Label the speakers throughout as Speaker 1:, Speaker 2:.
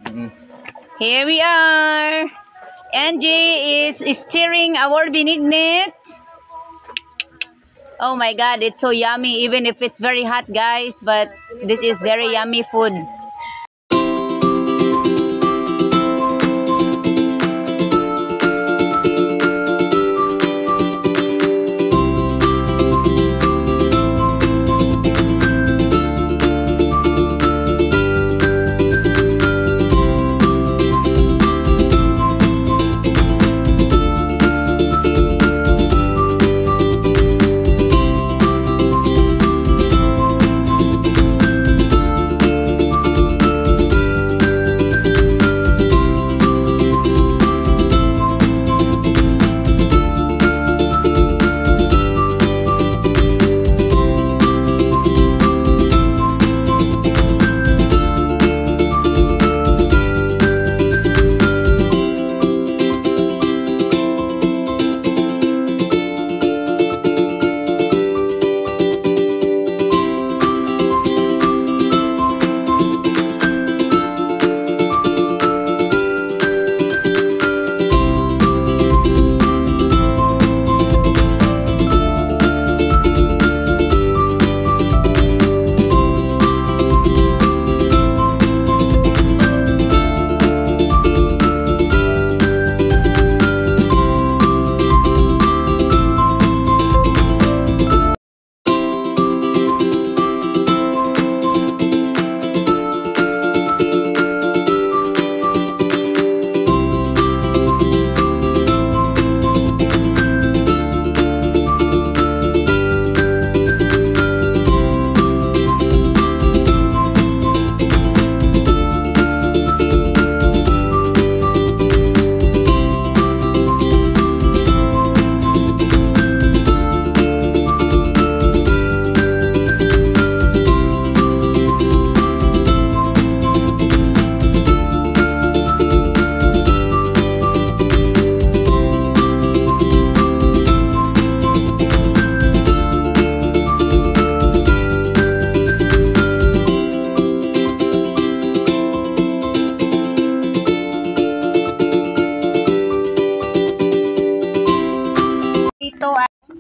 Speaker 1: Here we are. Angie is steering our binignit. Oh my God, it's so yummy, even if it's very hot, guys. But this is very yummy food.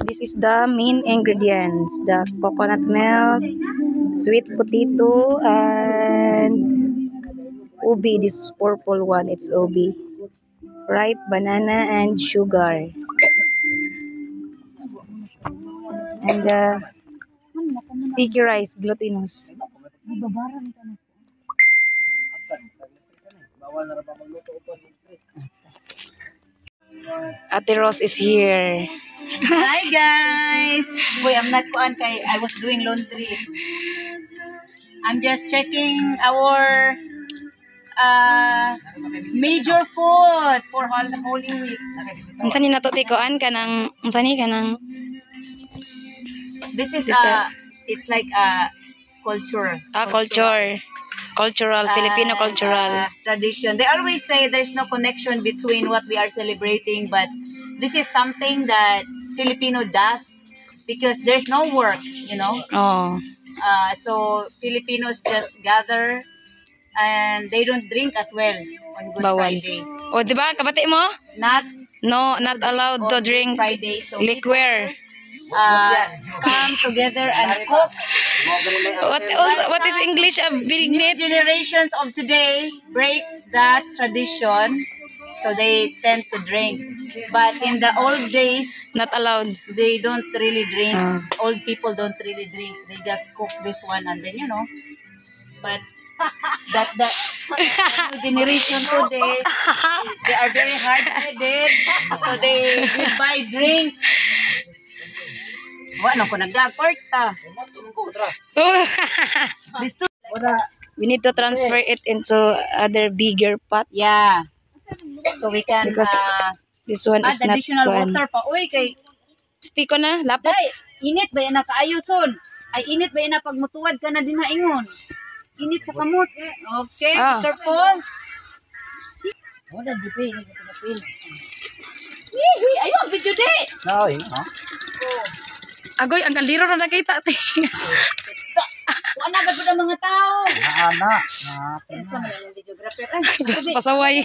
Speaker 1: This is the main ingredients: the coconut milk, sweet potato, and ubi. This purple one, it's ubi, ripe banana, and sugar, and the sticky rice, glutinous. Ate Rose is here.
Speaker 2: Hi guys! Boy, I'm not kuan kay I was doing laundry. I'm just checking our major food for Holy Week.
Speaker 1: Unsa ni nato tikoan kanang unsa ni kanang
Speaker 2: This is it's like culture.
Speaker 1: Cultural Filipino cultural
Speaker 2: tradition. They always say there's no connection between what we are celebrating, but this is something that Filipino does because there's no work, you know.
Speaker 1: Oh.
Speaker 2: So Filipinos just gather and they don't drink as well on Good Friday.
Speaker 1: Oh, di ba kabati mo?
Speaker 2: Not
Speaker 1: allowed to drink
Speaker 2: Friday. So
Speaker 1: liquor.
Speaker 2: Come together and cook.
Speaker 1: What is English of
Speaker 2: New generations of today break that tradition, so they tend to drink. But in the old days,
Speaker 1: not allowed.
Speaker 2: They don't really drink. Old people don't really drink. They just cook this one and then But that generation today, they are very hard-headed, so they will buy drink. Ano ko nagdagporta?
Speaker 1: We need to transfer it into other bigger pot.
Speaker 2: Yeah. So we can
Speaker 1: because this one is not
Speaker 2: additional water pa. Uy kay
Speaker 1: stiko na lapot.
Speaker 2: Day, init ba yan nakaayoson? Ay init ba yan na pag mutuwad ka na din haingon? Init sa kamot. Okay, careful. Wala di pa ini ko pil. Ayo video day.
Speaker 1: Agoy ang kaliro na nakita ti.
Speaker 2: Kuan na gud ang mga tao.
Speaker 3: Ana.
Speaker 2: Sa man ang videographer ay.
Speaker 4: Just pasaway.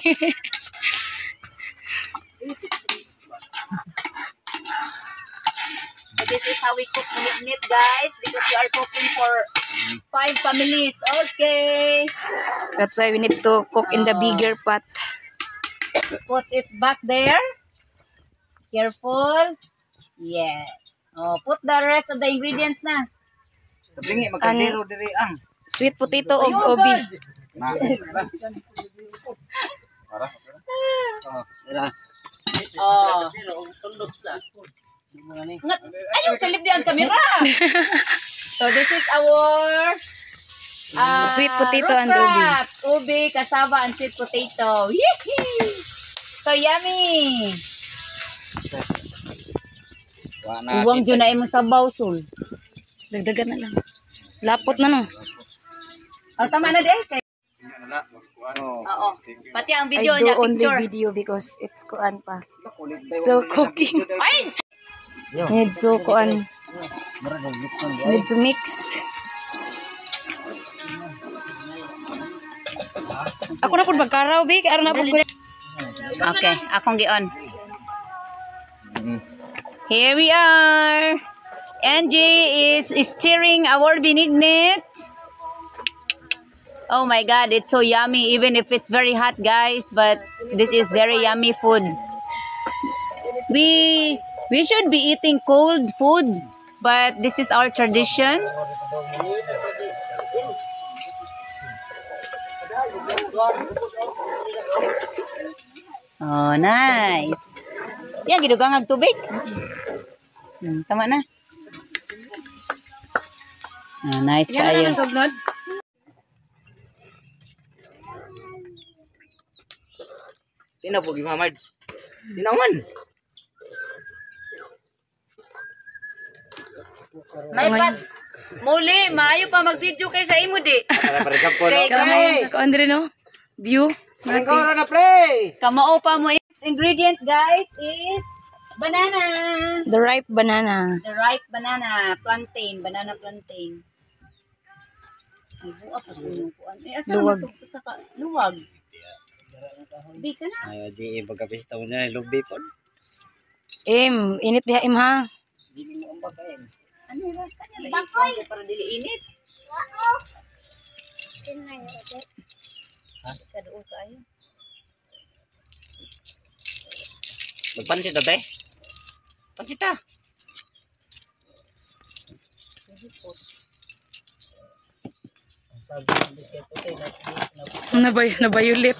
Speaker 2: So this is how we cook minute guys because we are cooking for 5 families. Okay.
Speaker 4: That's why we need to cook in the bigger pot.
Speaker 2: Put it back there. Careful. Yes. Oh, put the rest of the ingredients na.
Speaker 3: Kapingi magkadero diri ang.
Speaker 4: Sweet potato o
Speaker 2: Ayun,
Speaker 4: obi.
Speaker 2: God.
Speaker 3: Para. Oh, sira.
Speaker 2: Oh.
Speaker 3: Sundot sila.
Speaker 2: Ayun, silip di ang kamera. So this is our
Speaker 4: Sweet potato and
Speaker 2: root
Speaker 4: ubi.
Speaker 2: crops. Ubi, cassava, and sweet potato. Yee! So yummy.
Speaker 3: Wa na.
Speaker 2: Uwang dyan na imong sabaw, sul.
Speaker 4: Dagdagan na lang. Lapot na no.
Speaker 2: Oh, tama na din.
Speaker 3: Ano?
Speaker 2: Oo. Pati ang
Speaker 4: I
Speaker 2: video
Speaker 4: do
Speaker 2: niya,
Speaker 4: only
Speaker 2: picture.
Speaker 4: video because it's kuan pa. Still cooking.
Speaker 2: Ay!
Speaker 4: Need to kuan. Need to mix. Ako na po magkaraw, Big. Ara na po.
Speaker 1: Okay, akong gi-on. Here we are. Angie is stirring our benignit. Oh my God, it's so yummy even if it's very hot, guys. But this is very yummy food. We should be eating cold food, but this is our tradition. Oh, nice. Yan, gidugang ang tubig. Tama na. Nice kayo.
Speaker 3: Tina po gimamad. Tinawan.
Speaker 2: May pas. Muli, maayo pa mag-video kay sa imo di.
Speaker 3: Para para po.
Speaker 2: Okay,
Speaker 4: Kamay sa kuan diri no. View.
Speaker 3: Ang karon na play.
Speaker 2: Kamao pa mo. Next ingredient, guys, is banana.
Speaker 4: The ripe banana.
Speaker 2: The ripe banana. Plantain. Banana plantain. Ay, buwa pa sa inyong kuan. Asa
Speaker 4: Luwag.
Speaker 2: mo to sa luwag? Di ka na.
Speaker 3: Ay di pagkapista mo na lobby po.
Speaker 4: Init diha ha.
Speaker 3: Dili mo ang bakain.
Speaker 2: Ano ra? Bakoy. Para dili init. Kaduol kayo.
Speaker 3: Magpansit na tayo. Pansit ta.
Speaker 4: Nabayulit.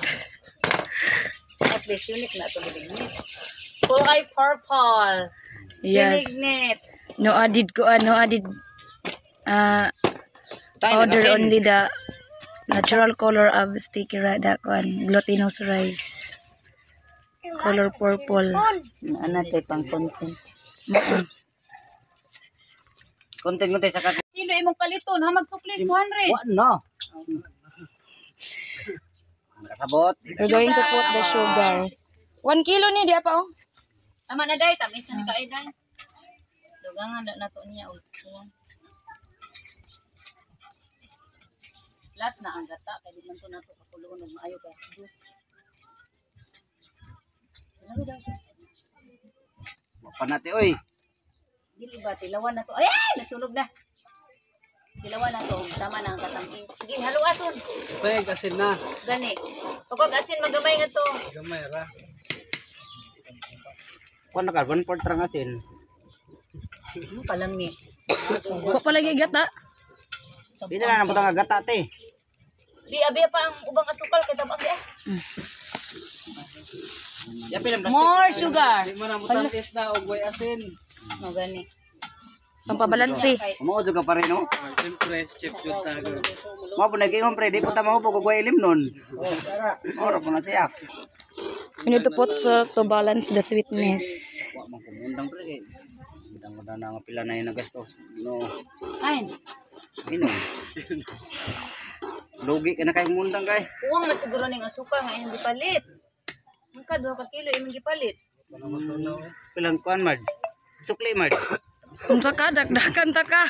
Speaker 2: At least unique na ito binignit. Kulay purple.
Speaker 4: Yes.
Speaker 2: Binignit.
Speaker 4: No added powder, only the natural color of sticky rice, that one, glutinous rice. Color purple.
Speaker 1: Ano tayo pang content?
Speaker 3: Konten mo tayo sa kak.
Speaker 2: Kilo imong paliton ha magsuklis 200.
Speaker 3: Wa no. Ang kasabot.
Speaker 4: We're going to put the sugar. 1 kilo ni di pa oh.
Speaker 2: Tama na day, tamis na ni kay day. Dugangan na to niya og. Last na ang gata kay di man to nato kakulon og maayo kay juice. Ano daw siya?
Speaker 3: Panate oy.
Speaker 2: Dili ba tilawan na to? Ay, nasunog na. Tilawan na to, tama na ang katamis. Sige, haluason.
Speaker 3: Pwede asin na.
Speaker 2: Gani. Pagod asin magamay nga to.
Speaker 3: Gamay ra. Kuan na ka 1/4 ra asin.
Speaker 2: Ano pa lang ni?
Speaker 4: Wa pa lagi gata.
Speaker 3: Di na butang agata te.
Speaker 2: Di abi pa ang ubang asukal kay tabak ya.
Speaker 3: Ya pilang
Speaker 2: More sugar.
Speaker 3: Di mo na butang na og way asin.
Speaker 2: No gani.
Speaker 4: Pampabalansi.
Speaker 3: Mao jud ka pa rin no. Siyempre, chef jud ta. Mao po naging pre, di po ta mahupog og way ilim nun. Ora po na siya.
Speaker 4: We need to put salt to balance the sweetness.
Speaker 3: Wa man kumundang pre. Mudang na nga pila na yung nagastos. No.
Speaker 2: Ay,
Speaker 3: Ino. Lugi ka na kay mundang kay.
Speaker 2: uwang na siguro ning asukal nga imong gipalit. Ang ka 2 ka kilo imong gipalit.
Speaker 3: Pilang kuan Marge. Sukli Marge.
Speaker 4: Unsa ka dagdagan ta ka.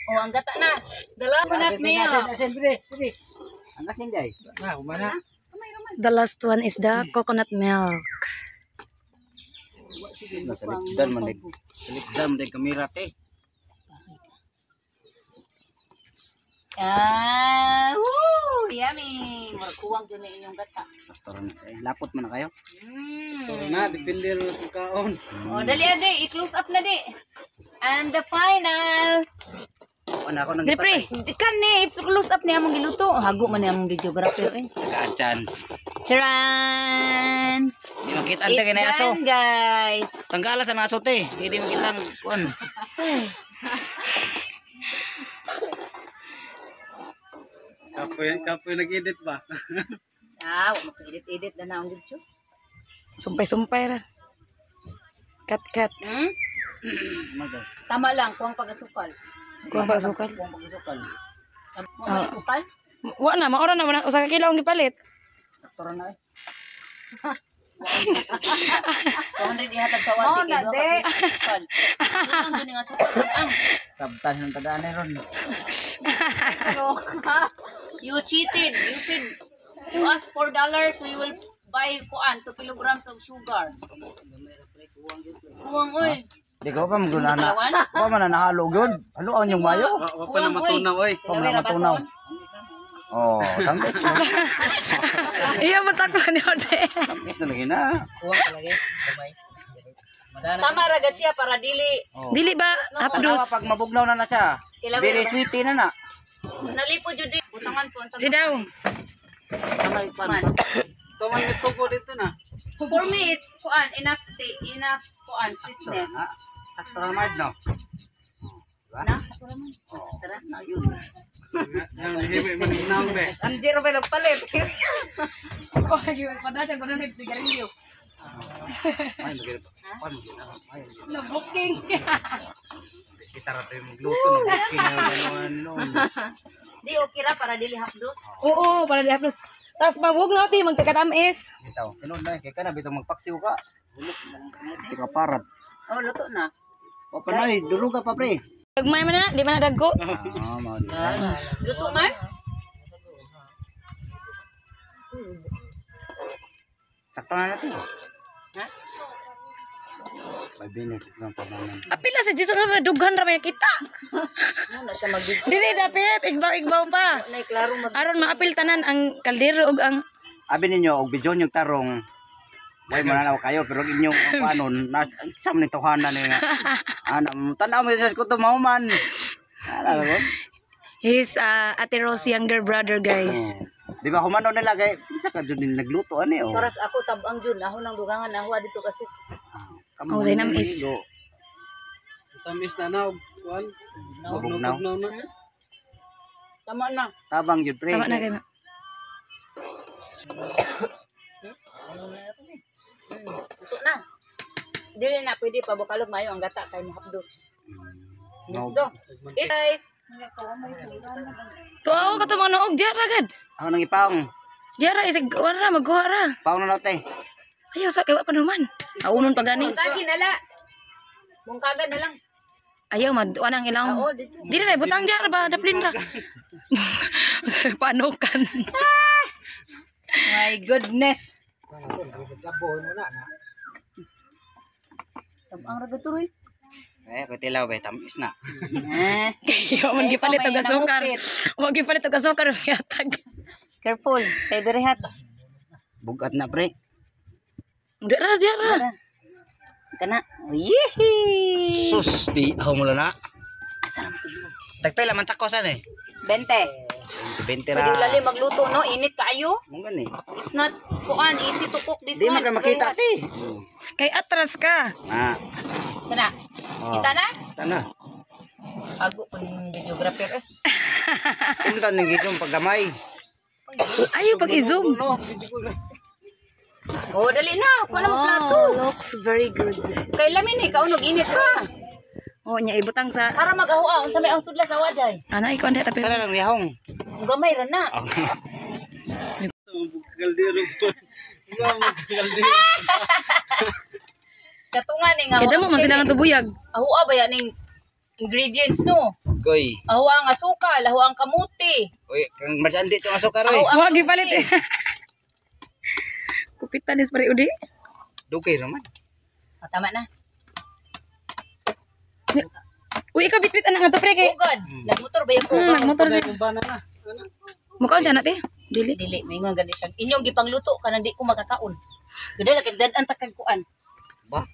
Speaker 2: Oh, ang gata na. Dala coconut milk.
Speaker 3: Ang asin day.
Speaker 4: The last one is the coconut milk.
Speaker 3: Sa likdan man day. Sa likdan man day kamera te.
Speaker 2: Ah, woo! Yummy! Markuwang dyan na inyong gata.
Speaker 3: Lapot man na kayo.
Speaker 5: Na, dipindir na sa kaon.
Speaker 2: Oh, dali ade, i-close up na di. And the final.
Speaker 3: Ano ako nang
Speaker 4: Dipre.
Speaker 2: Kan ni, i-close up niya among giluto. Hago man niya among videographer eh.
Speaker 3: chance.
Speaker 2: Charan!
Speaker 3: Di makita
Speaker 2: It's
Speaker 3: ante kay aso.
Speaker 2: done, guys.
Speaker 3: Tanggala sa aso te. Hindi makita ang kuan.
Speaker 5: Kapoy nag-edit ba?
Speaker 2: Ah, wala ko edit-edit na ang video.
Speaker 4: Sumpay-sumpay ra. Cut.
Speaker 2: Hmm? Tama lang, kuwang pag-asukal.
Speaker 4: Kuha pa sukal.
Speaker 2: Kuwang pag-asukal. Kuwang pag-asukal?
Speaker 4: Wa na, maora na usa ka kilo ang gipalit.
Speaker 3: Sakto na eh.
Speaker 2: 200 ihatag sa wati kay duha ka asukal. Ang dun nga asukal ang.
Speaker 3: Sabtan ng tadaan ron.
Speaker 2: You cheated. You asked $4 so you will buy kuan 2 kilograms of sugar. Kuwang oy.
Speaker 3: Di ko pa magduna na.
Speaker 2: Dalawan?
Speaker 3: Pa man na nahalo gyud. Halo ang yung mayo.
Speaker 5: Wa pa na matunaw oy.
Speaker 3: Pa man na matunaw. Oh, tamis.
Speaker 4: Iya matakwa ni Ode.
Speaker 3: Tamis na lagi na.
Speaker 2: Kuwang palagi. Tama ra gad siya para dili
Speaker 4: Dili ba
Speaker 3: Ano
Speaker 4: hapdos?
Speaker 3: pag mabugnaw na siya. Very sweet na na.
Speaker 2: nalipo jud di. Butangan po ang
Speaker 4: Si daw.
Speaker 3: Tamay pan.
Speaker 2: man.
Speaker 5: Tuman ni tubo dito na.
Speaker 2: For me it's kuan enough kuan sweetness.
Speaker 3: Sakto na mad no.
Speaker 2: Na? Tara.
Speaker 3: Na yun.
Speaker 5: Ang hibi man ginaw be.
Speaker 2: Ang zero ba nagpalit? Oh, yung padasang ko na nagsigarilyo.
Speaker 3: Ay magir. Pan magir. Ay.
Speaker 2: Na booking.
Speaker 3: Kita ra tayo magluto na booking na ano.
Speaker 2: Di okay ra para dili hapdos.
Speaker 4: Oo, para di hapdos. Tas mabug na ti magtagatamis.
Speaker 3: Bitaw. Sunod na kay kana bitaw magpaksiw ka. Di ka parat.
Speaker 2: Oh, luto na.
Speaker 3: O panoy, duluga pa pre.
Speaker 4: Gagmay man na, di man na dagko.
Speaker 3: Ah, mao di.
Speaker 2: Luto man?
Speaker 3: Sakto na natin.
Speaker 2: Ha?
Speaker 3: 5 minutes lang pa naman.
Speaker 4: Apila sa Jesus nga dughan ra may kita.
Speaker 2: Ano na siya mag-video?
Speaker 4: Dili dapat igbaw pa.
Speaker 2: Na klaro mag
Speaker 4: Aron maapil tanan ang kaldero ug ang
Speaker 3: Abi ninyo og bidyo yung tarong. Way mananaw kayo pero inyong paano sam ni tohanan ni nga. Tanaw mo sa ko to mauman. Ala ko.
Speaker 4: his Ate Rose younger brother, guys.
Speaker 3: Di ba humano nila kay kinsa ka jud nagluto ani oh.
Speaker 2: Paras ako tabang jud ako nang dugangan ako dito kasi.
Speaker 4: Oh, say nam is.
Speaker 5: Tamis na na. Kuan.
Speaker 3: Mabugnaw.
Speaker 5: Na.
Speaker 2: Tama na.
Speaker 3: Tabang jud pre.
Speaker 4: Tama na kayo.
Speaker 2: Luto na. Dili na pwede pa bukalog mayo ang gata kay mahapdos. Gusto. Guys.
Speaker 4: Tuaw ka to mga noog, diara gad.
Speaker 3: Ako nang ipaong.
Speaker 4: Diara isig wala magkuha ra.
Speaker 3: Paong na natin.
Speaker 4: Ayaw sa kay wa pa naman. Aunon pa gani.
Speaker 2: Tagi na la. Mungkagan na lang.
Speaker 4: Ayaw mad wanang ilang.
Speaker 2: Oo, dito.
Speaker 4: Dili ra butang diara ba daplin ra. Panukan.
Speaker 2: My goodness. Tabang ra gaturoy.
Speaker 3: Ko tilaw be tamis na.
Speaker 4: Ayaw man gipalit og asukar. Wa gipalit og asukar yatag.
Speaker 2: Careful. Kay berehat.
Speaker 3: Bugat na pre.
Speaker 4: Diara.
Speaker 2: Kana. Yihi.
Speaker 3: Sus di ako mo na. Tagpay laman takosan eh.
Speaker 2: 20.
Speaker 3: 20
Speaker 2: Pwede
Speaker 3: ra.
Speaker 2: lali magluto no, init kaayo.
Speaker 3: Mong gani.
Speaker 2: It's not kuan easy to cook this
Speaker 3: Di
Speaker 2: one.
Speaker 3: man ka makita ti.
Speaker 4: Kay atras ka.
Speaker 3: Na.
Speaker 2: Kana.
Speaker 3: Oh.
Speaker 2: Kita na?
Speaker 3: Sana.
Speaker 2: Ago pa yung videographer eh.
Speaker 3: Kung ta nang gidong paggamay.
Speaker 4: Ayaw pag i-zoom.
Speaker 2: Oh, dali na. Kuha na mo plato.
Speaker 4: Looks very good.
Speaker 2: Kay lamin ikaw nog-init ka.
Speaker 4: Oh, nya ibutang sa
Speaker 2: Para mag-ahuaon sa may ang sudla sa waday.
Speaker 4: ana ikaw anda tapi.
Speaker 3: Tara lang yahong.
Speaker 2: Ang gamay ra na.
Speaker 3: Okay.
Speaker 5: Kaldero. Kaldero.
Speaker 2: Katungan ni nga.
Speaker 4: Kada mo man sila nga tubuyag.
Speaker 2: Ahua ba yan ning
Speaker 1: ingredients no.
Speaker 3: Goy.
Speaker 1: Aho ang asukal, aho ang kamuti.
Speaker 3: Uy, kang marsandi itong asukar oy.
Speaker 1: Aho ang
Speaker 4: Wag gipalit eh. Kupitan is pare udi.
Speaker 3: Dugay naman.
Speaker 1: Oh, tama na.
Speaker 4: Uy, ikaw bitbit anak nga to pre kay.
Speaker 1: Oh God, nagmotor ba yung ko?
Speaker 4: Nagmotor si.
Speaker 5: Kung banana. Ano?
Speaker 4: Mukha siya nate. Dili.
Speaker 1: Dili, mingon gani siya. Inyong gipangluto kana di ko makakaon. Gudala kay dadan ta kag kuan.
Speaker 3: Ba?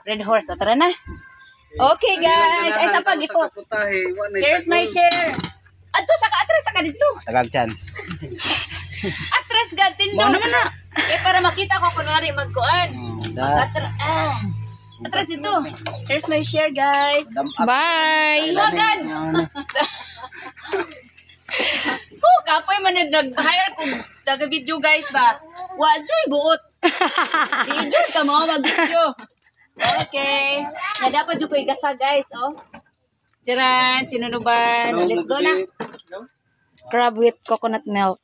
Speaker 1: Red horse, tara na. Okay guys, ay sa pag ipo. Here's my share. Adto sa ka-atras sa ka dito.
Speaker 3: Tagang chance.
Speaker 1: Atras gatin no. Naman na. Eh para makita ko kunwari magkuan. Mag-atras. Atras dito. Here's my share guys.
Speaker 4: Bye.
Speaker 1: Iwagan. Oh, kapoy man nag-hire kung taga-video guys ba? Wa joy buot. Di-joy ka mo mag-video. Okay. Na dapat jud ko igasa guys, oh. Charan, sinunuban. Let's go na.
Speaker 4: Crab with coconut milk.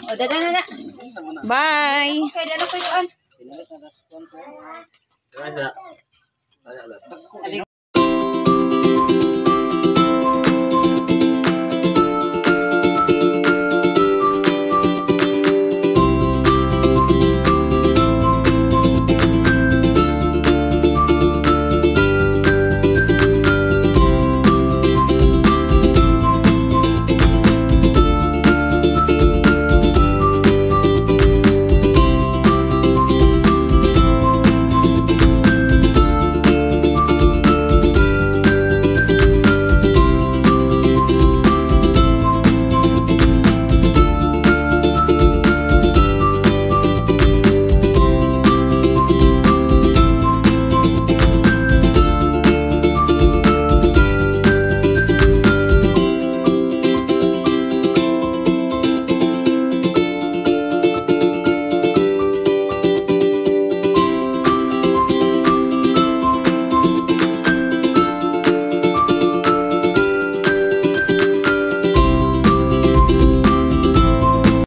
Speaker 1: Oh, dada na.
Speaker 4: Bye.
Speaker 1: Okay, dada ko ito.